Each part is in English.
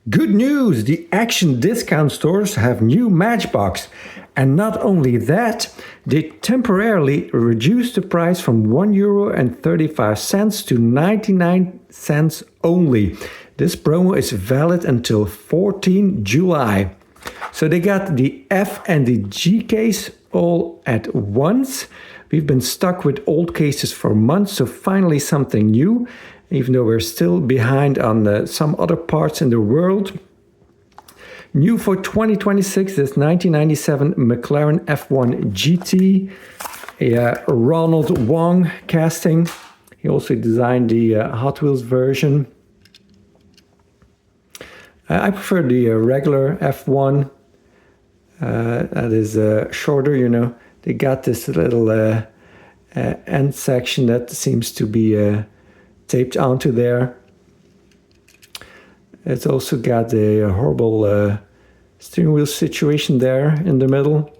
Good news! The Action discount stores have new Matchbox. And not only that, they temporarily reduced the price from €1.35 to 99 cents only. This promo is valid until 14 July. So they got the F and the G case all at once. We've been stuck with old cases for months, so finally something new, even though we're still behind on some other parts in the world. New for 2026, this 1997 McLaren F1 GT, a Ronald Wong casting. He also designed the Hot Wheels version. I prefer the regular F1. That is shorter, you know. They got this little end section that seems to be taped onto there. It's also got a horrible steering wheel situation there in the middle.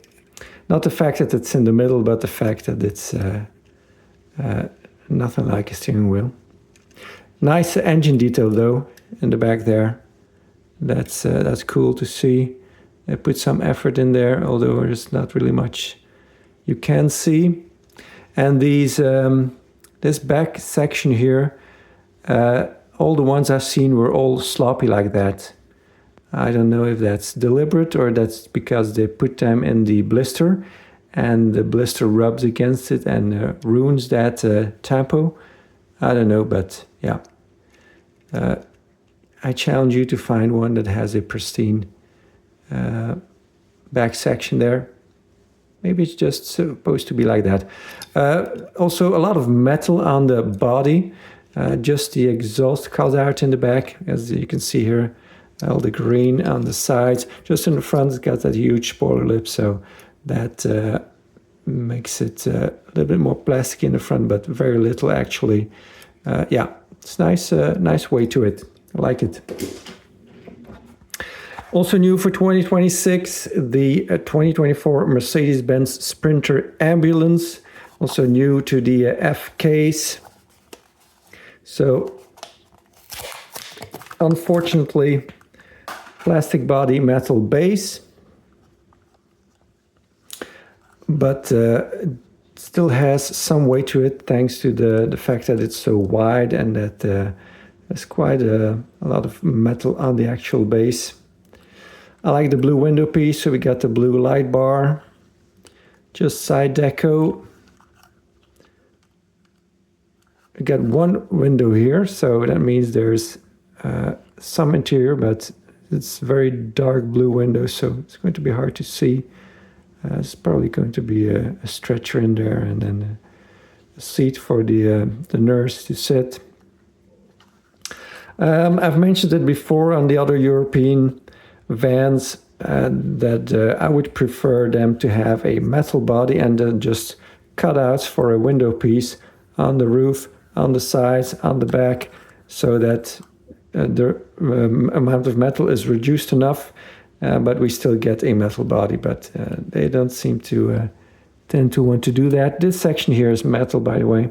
Not the fact that it's in the middle, but the fact that it's nothing like a steering wheel. Nice engine detail though in the back there. That's cool to see. They put some effort in there, although there's not really much you can see. And these this back section here, all the ones I've seen were all sloppy like that. I don't know if that's deliberate or that's because they put them in the blister and the blister rubs against it and ruins that tempo. I don't know, but yeah. I challenge you to find one that has a pristine back section there. Maybe it's just supposed to be like that. Also, a lot of metal on the body. Just the exhaust cut out in the back, as you can see here. All the green on the sides. Just in the front, it's got that huge spoiler lip, so that makes it a little bit more plastic in the front, but very little actually. Yeah, it's nice, nice way to it. I like it. Also new for 2026, the 2024 Mercedes-Benz Sprinter Ambulance. Also new to the F case. So, unfortunately, plastic body, metal base. But still has some weight to it thanks to the fact that it's so wide and that there's quite a lot of metal on the actual base. I like the blue window piece, so we got the blue light bar, just side deco. We got one window here, so that means there's some interior, but it's very dark blue window, so it's going to be hard to see. It's probably going to be a stretcher in there and then a seat for the nurse to sit. I've mentioned it before on the other European vans that I would prefer them to have a metal body and then just cutouts for a window piece on the roof, on the sides, on the back, so that the amount of metal is reduced enough, but we still get a metal body, but they don't seem to tend to want to do that. This section here is metal, by the way,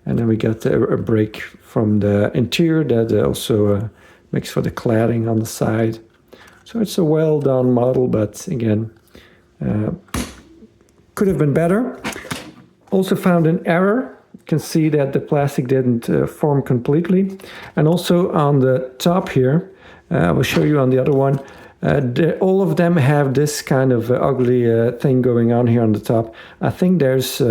and then we got a brake from the interior that also makes for the cladding on the side. So it's a well-done model, but again, could have been better. Also found an error. You can see that the plastic didn't form completely. And also on the top here, I will show you on the other one, all of them have this kind of ugly thing going on here on the top. I think there's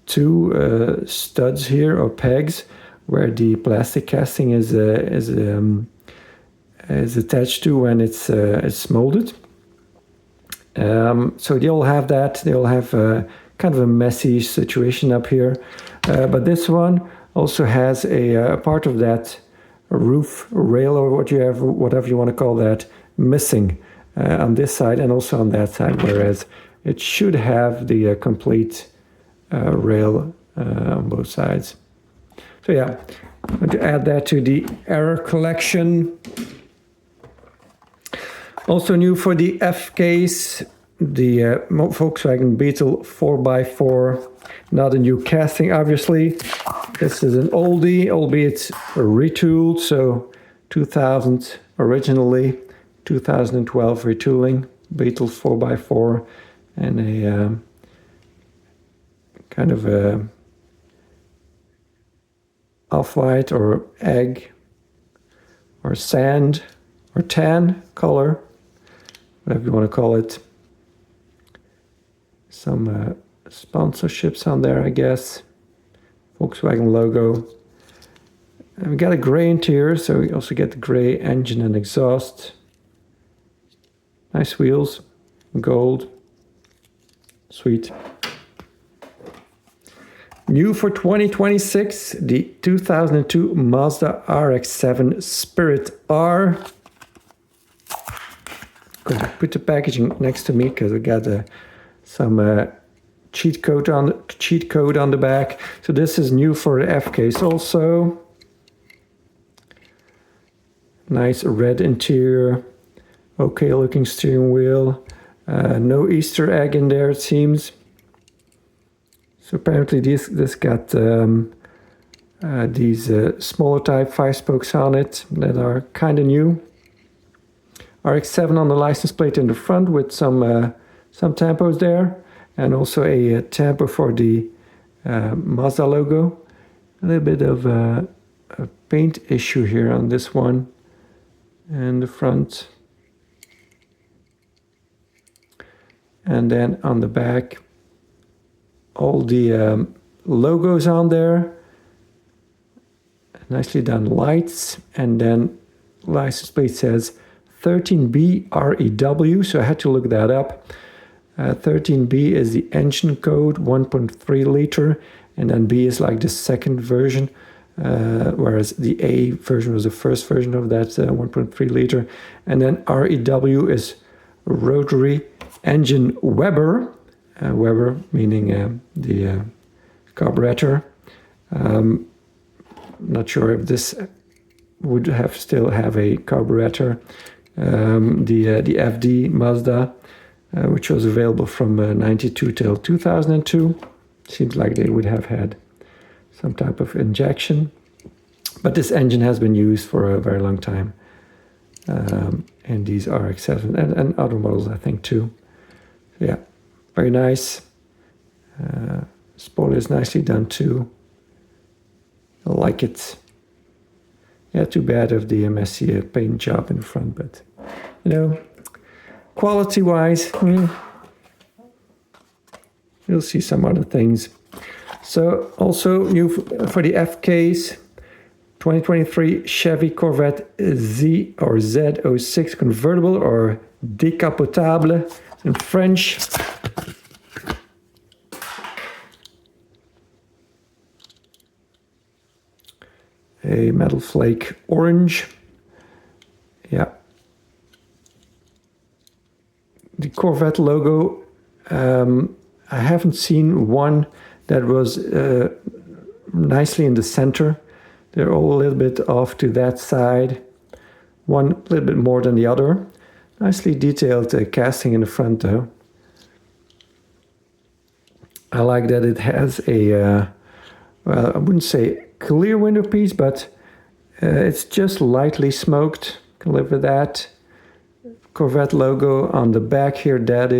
two studs here, or pegs, where the plastic casting is attached to when it's molded. So they all have that. They all have kind of a messy situation up here. But this one also has a part of that roof rail, or whatever you want to call that, missing on this side and also on that side, whereas it should have the complete rail on both sides. So yeah, I'm going to add that to the error collection. Also new for the F case, the Volkswagen Beetle 4x4. Not a new casting, obviously. This is an oldie, albeit retooled, so 2000 originally 2012 retooling, Beetles 4x4, and a kind of a off-white or egg or sand or tan color, whatever you want to call it. Some sponsorships on there, I guess. Volkswagen logo. And we got a gray interior, so we also get the gray engine and exhaust. Nice wheels, gold, sweet. New for 2026, the 2002 Mazda RX-7 Spirit R. I'm going to put the packaging next to me because I got some cheat code on the back. So this is new for the F case also. Nice red interior. Okay looking steering wheel. No Easter egg in there, it seems. So apparently this got these smaller type 5-spokes on it that are kind of new. RX-7 on the license plate in the front with some tampos there, and also a tampo for the Mazda logo. A little bit of a paint issue here on this one and the front. And then on the back, all the logos on there, nicely done lights, and then license plate says 13B REW, so I had to look that up. 13B is the engine code, 1.3 liter, and then B is like the second version, whereas the A version was the first version of that 1.3 liter. And then REW is rotary engine Weber, Weber meaning the carburetor. Not sure if this would still have a carburetor. The FD Mazda, which was available from 92 till 2002. Seems like they would have had some type of injection. But this engine has been used for a very long time. And these RX-7 and other models, I think, too. So yeah, very nice. Spoiler is nicely done, too. I like it. Yeah, too bad of the messy paint job in the front, but, you know, quality-wise, you'll see some other things. So, also new for the F case, 2023 Chevy Corvette Z or Z06 convertible or décapotable in French. A metal flake orange. Yeah. The Corvette logo, I haven't seen one that was nicely in the center. They're all a little bit off to that side. One a little bit more than the other. Nicely detailed casting in the front though. I like that it has a, well, I wouldn't say clear window piece, but it's just lightly smoked. Can live with that. Corvette logo on the back here, that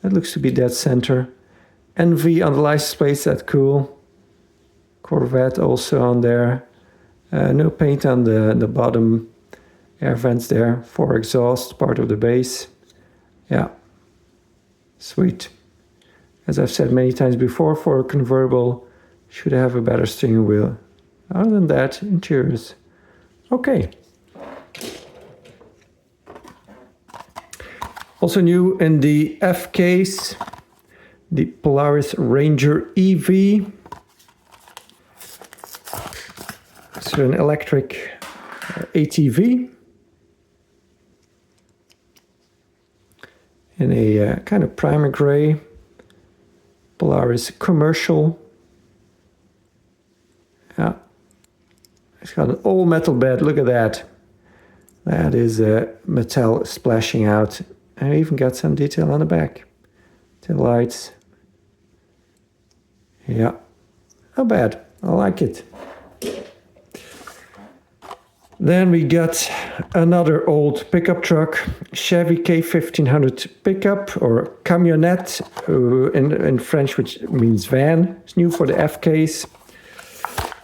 looks to be dead center. NV on the license plate, that's cool. Corvette also on there. No paint on the bottom air vents there. For exhaust, part of the base. Yeah, sweet. As I've said many times before, for a convertible, should have a better steering wheel. Other than that, interiors, okay. Also new in the F case, the Polaris Ranger EV. So an electric ATV in a kind of primer gray. Polaris commercial. Yeah, it's got an all metal bed. Look at that. That is metal splashing out. I even got some detail on the back. Tail lights. Yeah, not bad. I like it. Then we got another old pickup truck, Chevy K1500 pickup or camionnette in French, which means van. It's new for the F case.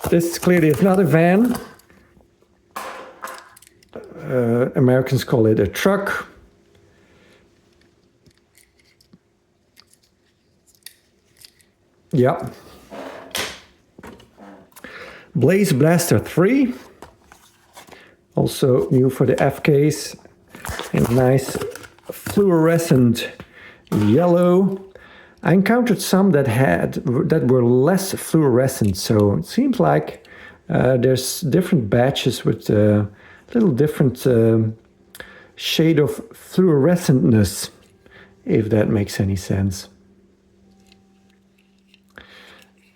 This clearly is not a van. Americans call it a truck. Yeah. Blaze Blaster 3. Also new for the F case. A nice fluorescent yellow. I encountered some that were less fluorescent, so it seems like there's different batches with a little different shade of fluorescentness, if that makes any sense.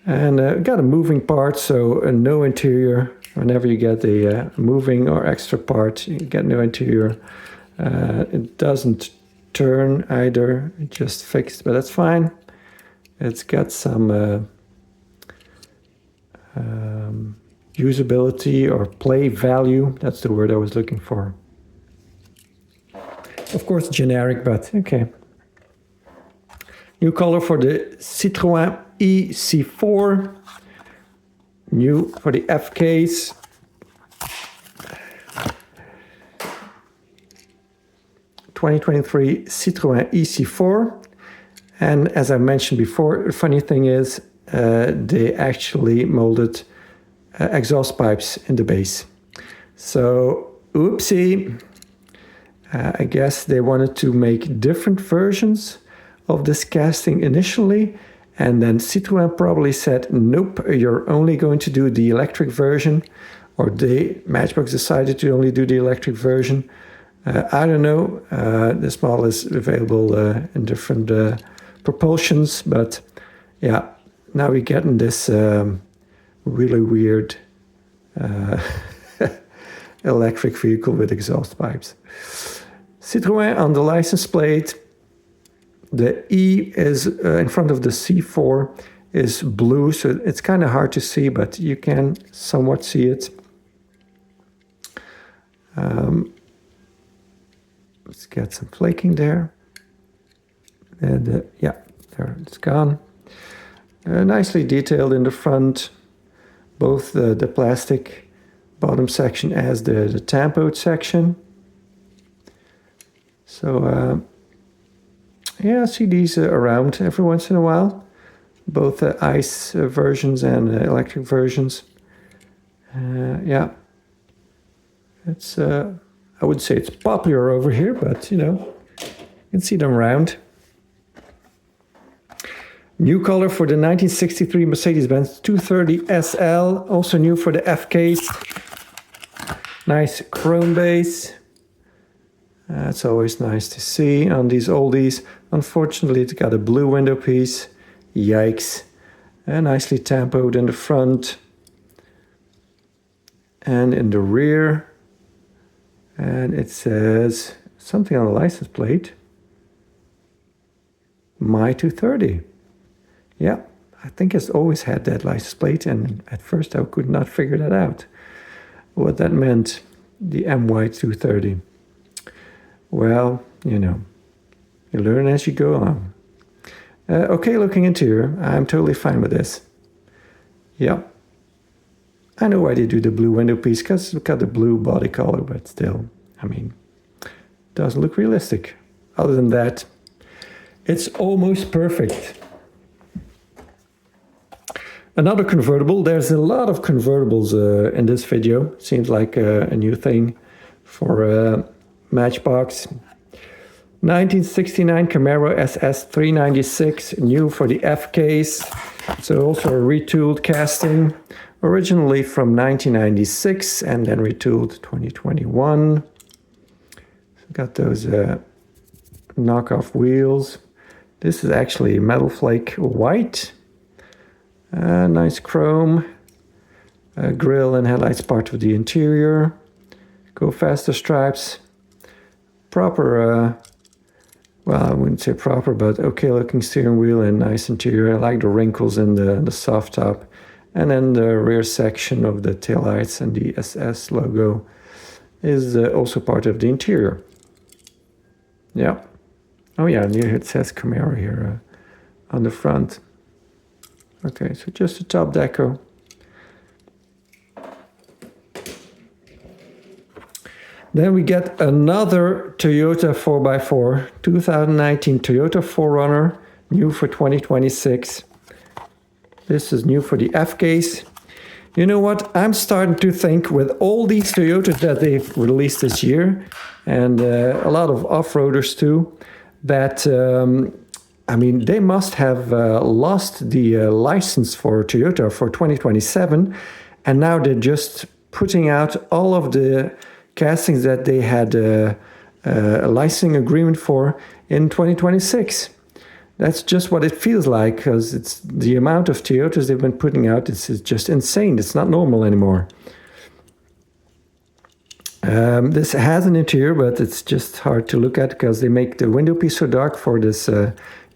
And got a moving part, so no interior. Whenever you get a moving or extra part, you get no interior. It doesn't turn either, it just fixed, but that's fine. It's got some usability or play value. That's the word I was looking for. Of course, generic, but okay. New color for the Citroën EC4. New for the F case. (2023) Citroën EC4. And as I mentioned before, the funny thing is they actually molded exhaust pipes in the base. So, oopsie. I guess they wanted to make different versions of this casting initially, and then Citroën probably said, nope, you're only going to do the electric version, or Matchbox decided to only do the electric version. I don't know. This model is available in different propulsions, but yeah, now we're getting this really weird electric vehicle with exhaust pipes. Citroën on the license plate. The E is in front of the C4 is blue, so it's kind of hard to see, but you can somewhat see it. Let's get some flaking there. And yeah, there it's gone. Nicely detailed in the front, both the plastic bottom section as the tampoed section. So yeah, I see these around every once in a while, both ICE versions and electric versions. Yeah, it's I would say it's popular over here, but you know, you can see them around. New color for the 1963 Mercedes-Benz 230 SL, also new for the F case. Nice chrome base. It's always nice to see on these oldies. Unfortunately, it's got a blue window piece. Yikes. Nicely tampoed in the front and in the rear. And it says something on the license plate. My 230. Yeah, I think it's always had that license plate, and at first I could not figure that out. What that meant, the MY 230. Well, you know, you learn as you go on. Okay looking interior, I'm totally fine with this. Yeah. I know why they do the blue window piece, because it's got the blue body color, but still, I mean, doesn't look realistic. Other than that, it's almost perfect. Another convertible. There's a lot of convertibles in this video. Seems like a new thing for Matchbox. 1969 Camaro SS 396, new for the F case. So also a retooled casting, originally from 1996 and then retooled 2021. Got those knockoff wheels. This is actually metal flake white. Nice chrome. Grille and headlights part of the interior. Go faster stripes. Proper, well, I wouldn't say proper, but okay looking steering wheel and nice interior. I like the wrinkles in the soft top. And then the rear section of the taillights and the SS logo. is also part of the interior. Yeah. Oh yeah, and here it says Camaro here on the front. Okay, so just the top deco. Then we get another Toyota 4x4, 2019 Toyota 4Runner, new for 2026. This is new for the F-Case. You know what? I'm starting to think with all these Toyotas that they've released this year, and a lot of off-roaders too, that, I mean, they must have lost the license for Toyota for 2027, and now they're just putting out all of the castings that they had a licensing agreement for in 2026. That's just what it feels like, because it's the amount of Toyotas they've been putting out. It's just insane. It's not normal anymore. This has an interior, but it's just hard to look at because they make the window piece so dark for this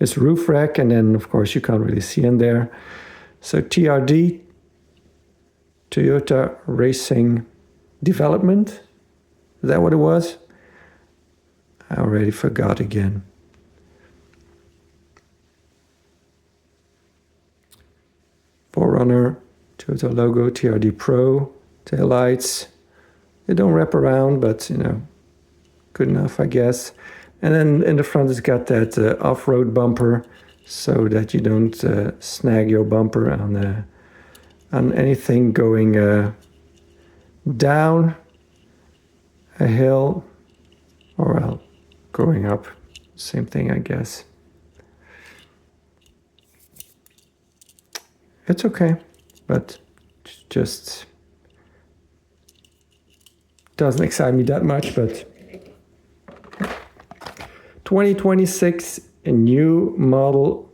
this roof rack, and then of course you can't really see in there. So TRD, Toyota Racing Development. Is that what it was? I already forgot again. Forerunner, Toyota logo, TRD Pro, taillights. They don't wrap around, but you know, good enough, I guess. And then in the front, it's got that off-road bumper, so that you don't snag your bumper on anything going down a hill, or well, going up. Same thing, I guess. It's okay, but just doesn't excite me that much. But 2026, a new model,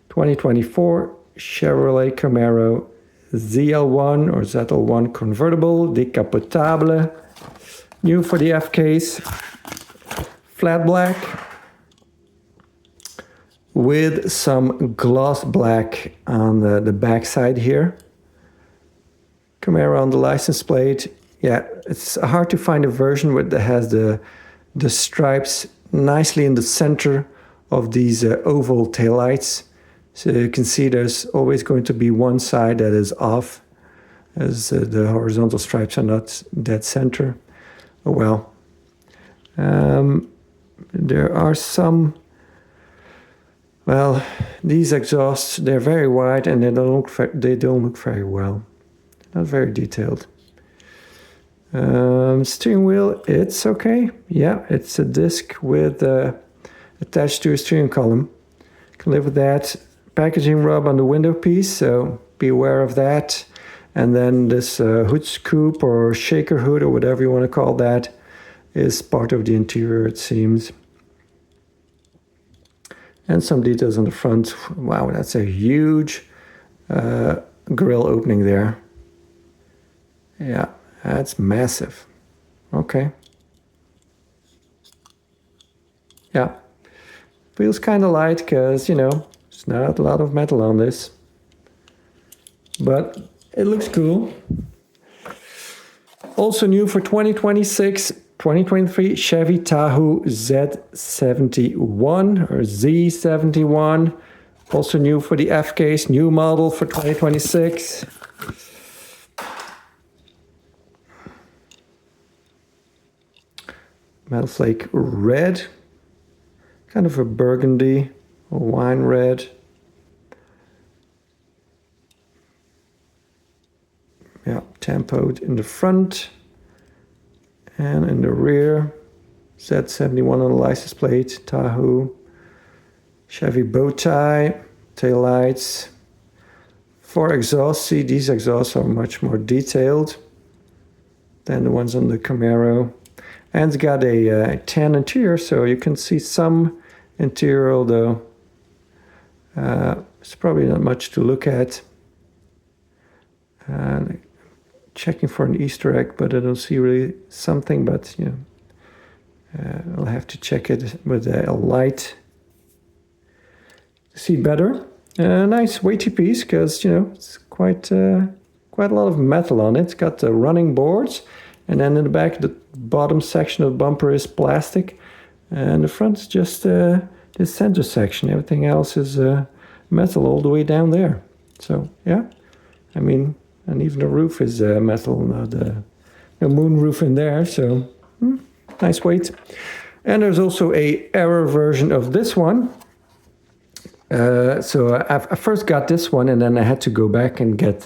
2024 Chevrolet Camaro ZL1 or ZL1 convertible, decapotable, new for the F-Case, flat black, with some gloss black on the back side here. Camaro on the license plate. Yeah, it's hard to find a version that has the stripes nicely in the center of these oval taillights. So you can see there's always going to be one side that is off, as the horizontal stripes are not dead center. Oh well. There are some. Well, these exhausts, they're very wide and they don't look very well. Not very detailed. Steering wheel, it's okay. Yeah, it's a disc with attached to a steering column. Can live with that. Packaging rub on the window piece, so be aware of that. And then this hood scoop or shaker hood or whatever you want to call that is part of the interior, it seems. And some details on the front. Wow, that's a huge grille opening there. Yeah, that's massive. Okay. Yeah. Feels kind of light because, you know, there's not a lot of metal on this. But it looks cool. Also new for 2026. 2023 Chevy Tahoe Z71 or Z71. Also new for the F-Case, new model for 2026. Metal flake red. Kind of a burgundy, a wine red. Yeah, tempoed in the front. And in the rear, Z71 on the license plate, Tahoe, Chevy bow tie, tail lights. For exhaust, see these exhausts are much more detailed than the ones on the Camaro. And it's got a tan interior, so you can see some interior, although it's probably not much to look at. And checking for an Easter egg, but I don't see really something, but you know, I'll have to check it with a light to see better. Nice weighty piece, because you know it's quite a lot of metal on it. It's got the running boards, And then in the back, the bottom section of the bumper is plastic. And the front is just this center section. Everything else is metal all the way down there. So, yeah. I mean, and even the roof is metal, no moon roof in there. So, nice weight. And there's also a error version of this one. So I first got this one, and then I had to go back and get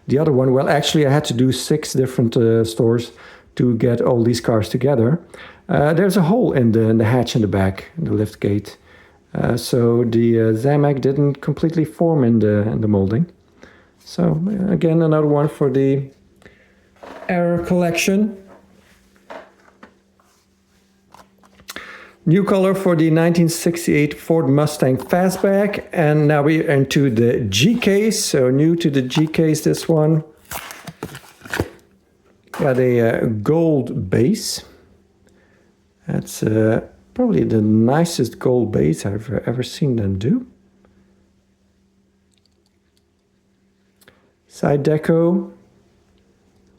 the other one. Well, actually, I had to do 6 different stores to get all these cars together. There's a hole in the hatch in the back, in the lift gate. So the Zamac didn't completely form in the molding. So again, another one for the error collection. New color for the 1968 Ford Mustang Fastback, and now we're into the G case. So new to the G case, this one. Got a gold base. That's probably the nicest gold base I've ever seen them do. Side deco,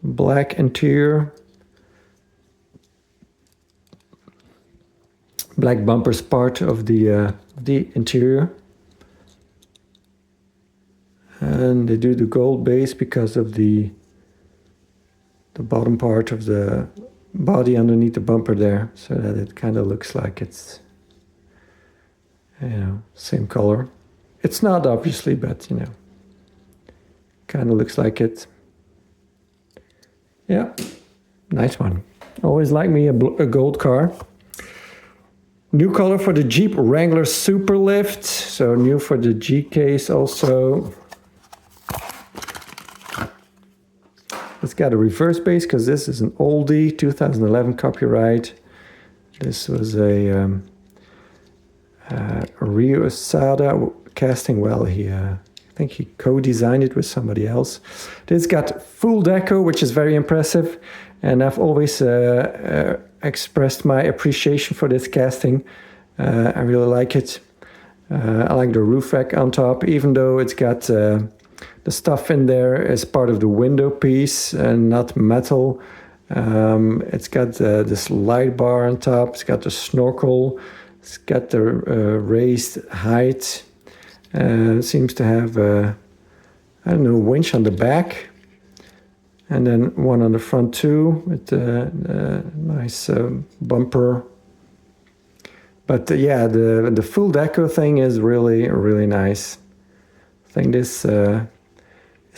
black interior. Black bumpers part of the interior. And they do the gold base because of the bottom part of the body underneath the bumper there, so that it kind of looks like it's, you know, same color. It's not obviously, but you know, kind of looks like it. Yeah, nice one. Always like me a gold car. New color for the Jeep Wrangler Superlift. So new for the G case also. It's got a reverse base because this is an oldie, 2011 copyright. This was a Rio Asada casting. Well, I think he co-designed it with somebody else. This got full deco, which is very impressive. And I've always expressed my appreciation for this casting. I really like it. I like the roof rack on top, even though it's got the stuff in there as part of the window piece and not metal. It's got this light bar on top. It's got the snorkel. It's got the raised height. It seems to have I don't know, winch on the back. And then one on the front too, with a nice bumper. But yeah, the full deco thing is really, really nice. I think this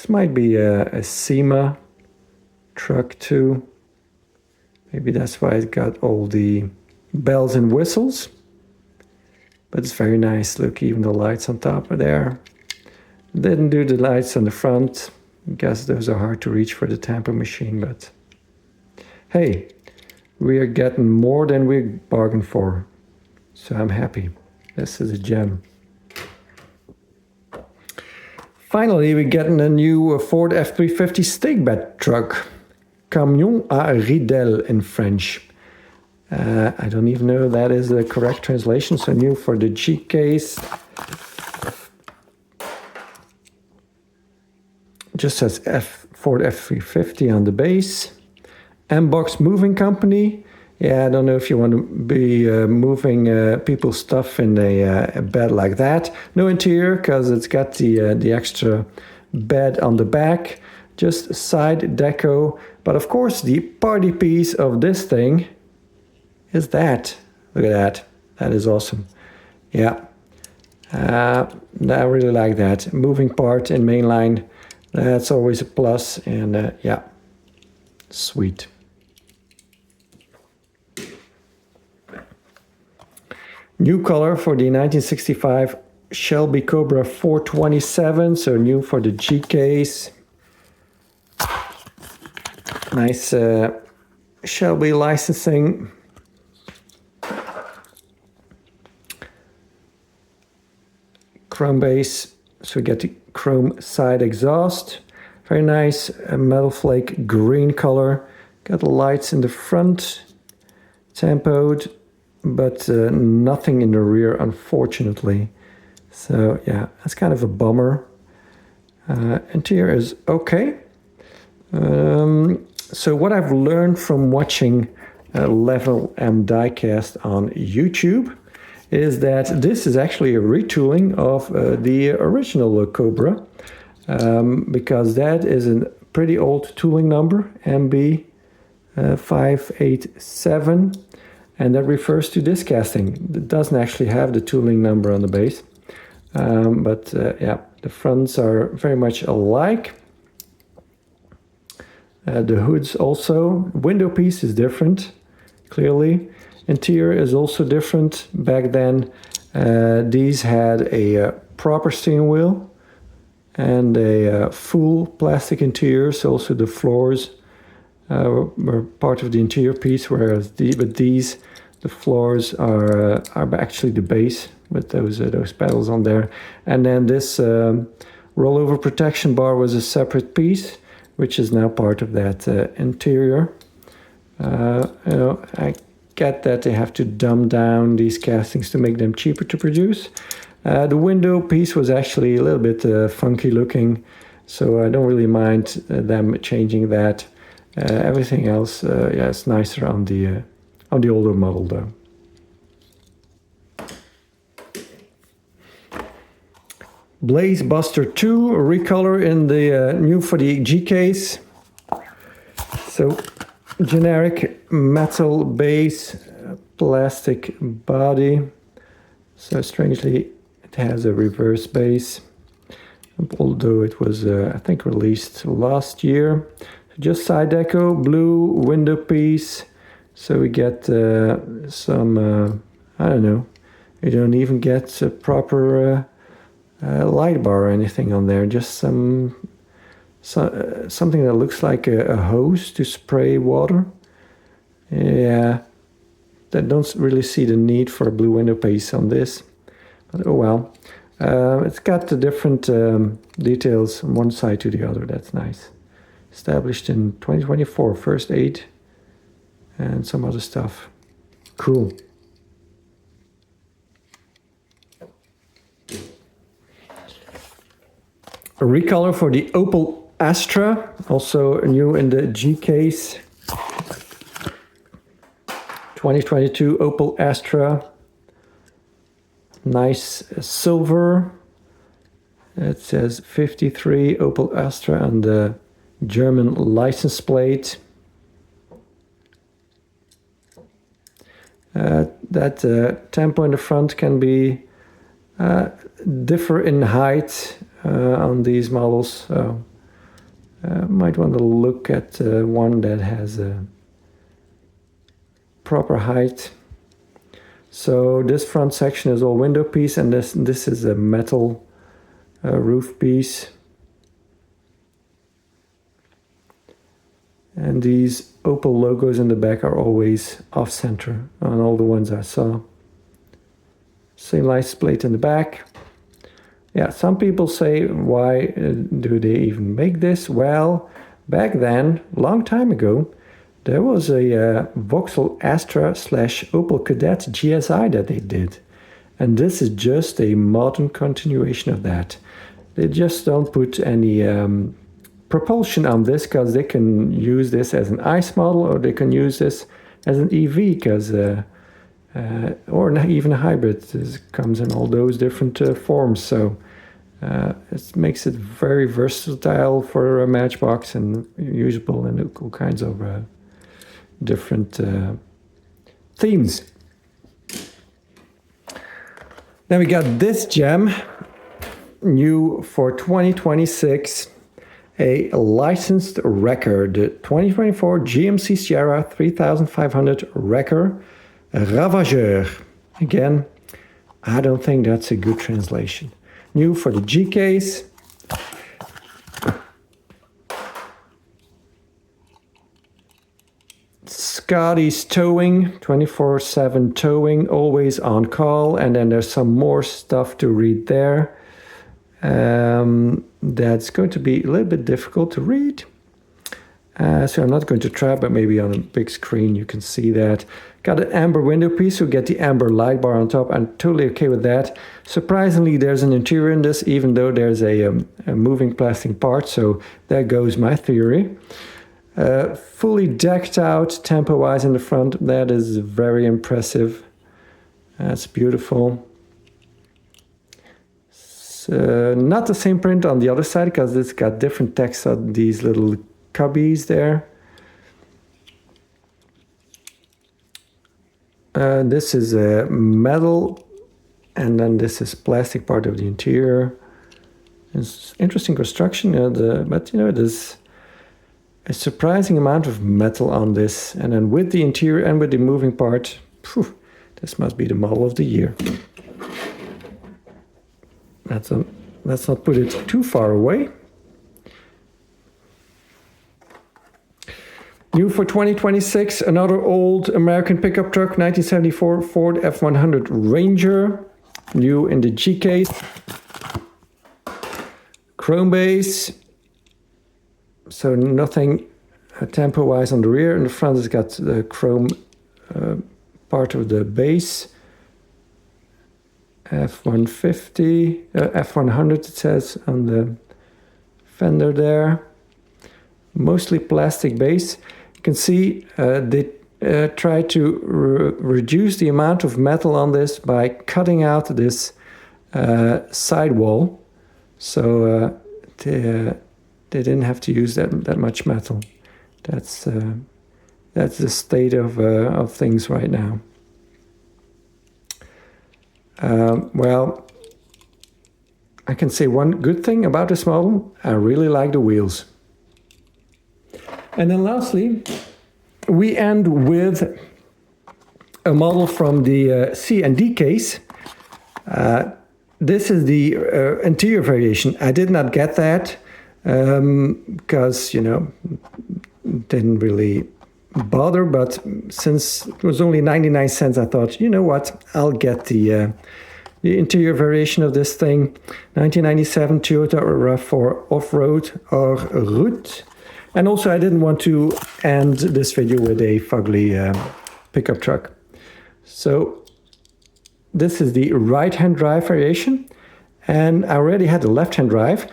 might be a SEMA truck too. Maybe that's why it got all the bells and whistles. But it's very nice. Look, even the lights on top are there. Didn't do the lights on the front. I guess those are hard to reach for the tamper machine, but hey, we are getting more than we bargained for. So I'm happy. This is a gem. Finally, we're getting a new Ford F-350 stake bed truck. Camion à ridelles in French. I don't even know if that is the correct translation. So new for the G case. Just says Ford F-350 on the base. M-Box Moving Company. Yeah, I don't know if you want to be moving people's stuff in a bed like that. No interior, because it's got the extra bed on the back. Just side deco. But of course, the party piece of this thing is that. Look at that. That is awesome. Yeah. I really like that. Moving part in mainline. That's always a plus, and yeah, sweet. New color for the 1965 Shelby Cobra 427, so new for the G case. Nice Shelby licensing. Chrome base, so we get the chrome side exhaust. Very nice metal flake green color. Got the lights in the front, tempoed, but nothing in the rear, unfortunately. So yeah, that's kind of a bummer. Interior is okay. So what I've learned from watching Level M Diecast on YouTube is that this is actually a retooling of the original Cobra, because that is a pretty old tooling number, MB 587, and that refers to disc casting. It doesn't actually have the tooling number on the base, but yeah, the fronts are very much alike. The hoods also. Window piece is different, clearly. Interior is also different. Back then, these had a proper steering wheel and a full plastic interior, so also the floors were part of the interior piece, whereas the floors are actually the base with those pedals on there. And then this rollover protection bar was a separate piece, which is now part of that interior. I get that they have to dumb down these castings to make them cheaper to produce. The window piece was actually a little bit funky looking, so I don't really mind them changing that. Everything else, yeah, it's nicer on the older model though. Blaze Buster 2 recolor in the new for the G case. So generic metal base, plastic body. So strangely, it has a reverse base, although it was I think released last year. Just side deco, blue window piece. So we get some I don't know. You don't even get a proper light bar or anything on there, just something that looks like a hose to spray water. Yeah, I don't really see the need for a blue window piece on this, but oh well. It's got the different details from one side to the other. That's nice. Established in 2024, first aid and some other stuff. Cool. A recolor for the Opel Astra, also new in the G case. 2022 Opel Astra. Nice silver. It says 53 Opel Astra on the German license plate. That tempo in the front can be differ in height on these models, so might want to look at one that has a proper height. So this front section is all window piece, and this is a metal roof piece. And these Opel logos in the back are always off-center on all the ones I saw. Same license plate in the back. Yeah, some people say, why do they even make this? Well, back then, long time ago, there was a Vauxhall Astra / Opel Kadett GSI that they did. And this is just a modern continuation of that. They just don't put any propulsion on this, because they can use this as an ICE model, or they can use this as an EV, because or even a hybrid. This comes in all those different forms, so it makes it very versatile for a Matchbox and usable in all kinds of different themes. Then we got this gem, new for 2026, a licensed wrecker, the 2024 GMC Sierra 3500 wrecker Ravageur. Again, I don't think that's a good translation. New for the G case. Scotty's towing, 24/7 towing, always on call. And then there's some more stuff to read there. That's going to be a little bit difficult to read. So I'm not going to try, but maybe on a big screen you can see that. Got an amber window piece, so get the amber light bar on top. I'm totally okay with that. Surprisingly, there's an interior in this, even though there's a moving plastic part, so there goes my theory. Fully decked out tempo-wise in the front. That is very impressive. That's beautiful. So not the same print on the other side because it's got different text on these little cubbies there. This is metal, and then this is plastic part of the interior. It's interesting construction, but you know, there's a surprising amount of metal on this. And then with the interior and with the moving part, phew, this must be the model of the year. Let's not put it too far away. New for 2026, another old American pickup truck, 1974 Ford F-100 Ranger. New in the G case. Chrome base. So nothing tempo-wise on the rear. In the front it's got the chrome part of the base. F-150, F-100 it says on the fender there. Mostly plastic base. You can see they try to reduce the amount of metal on this by cutting out this sidewall. So they didn't have to use that much metal. That's the state of things right now. Well, I can say one good thing about this model. I really like the wheels. And then lastly, we end with a model from the C and D case. This is the interior variation. I did not get that because, you know, didn't really bother, but since it was only 99 cents, I thought, you know what, I'll get the interior variation of this thing. 1997 Toyota RAV4 Off-Road or Route. And also I didn't want to end this video with a fugly pickup truck. So this is the right-hand drive variation, and I already had the left-hand drive.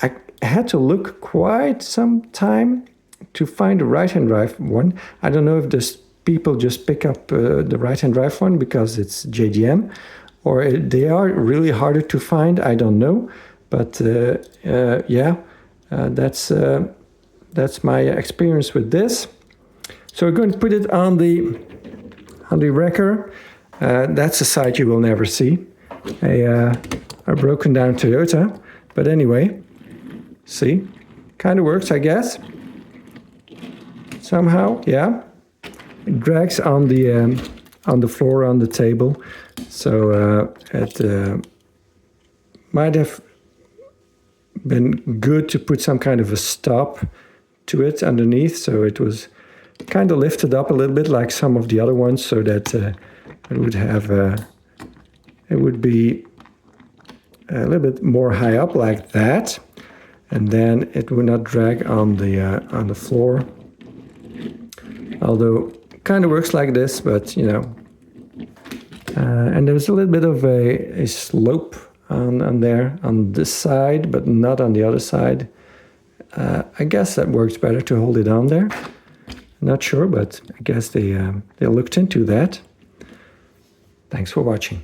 I had to look quite some time to find the right-hand drive one. I don't know if this people just pick up the right-hand drive one because it's JDM, or they are really harder to find. I don't know, but yeah, that's my experience with this. So we're going to put it on the wrecker. That's a side you will never see. A broken down Toyota, but anyway, see, kind of works, I guess. Somehow, yeah. It drags on the floor on the table, so it might have been good to put some kind of a stop to it underneath, so it was kind of lifted up a little bit like some of the other ones, so that it would be a little bit more high up like that, and then it would not drag on the floor. Although kind of works like this, but you know, and there's a little bit of a slope on there on this side, but not on the other side. I guess that works better to hold it on there. Not sure, but I guess they looked into that. Thanks for watching.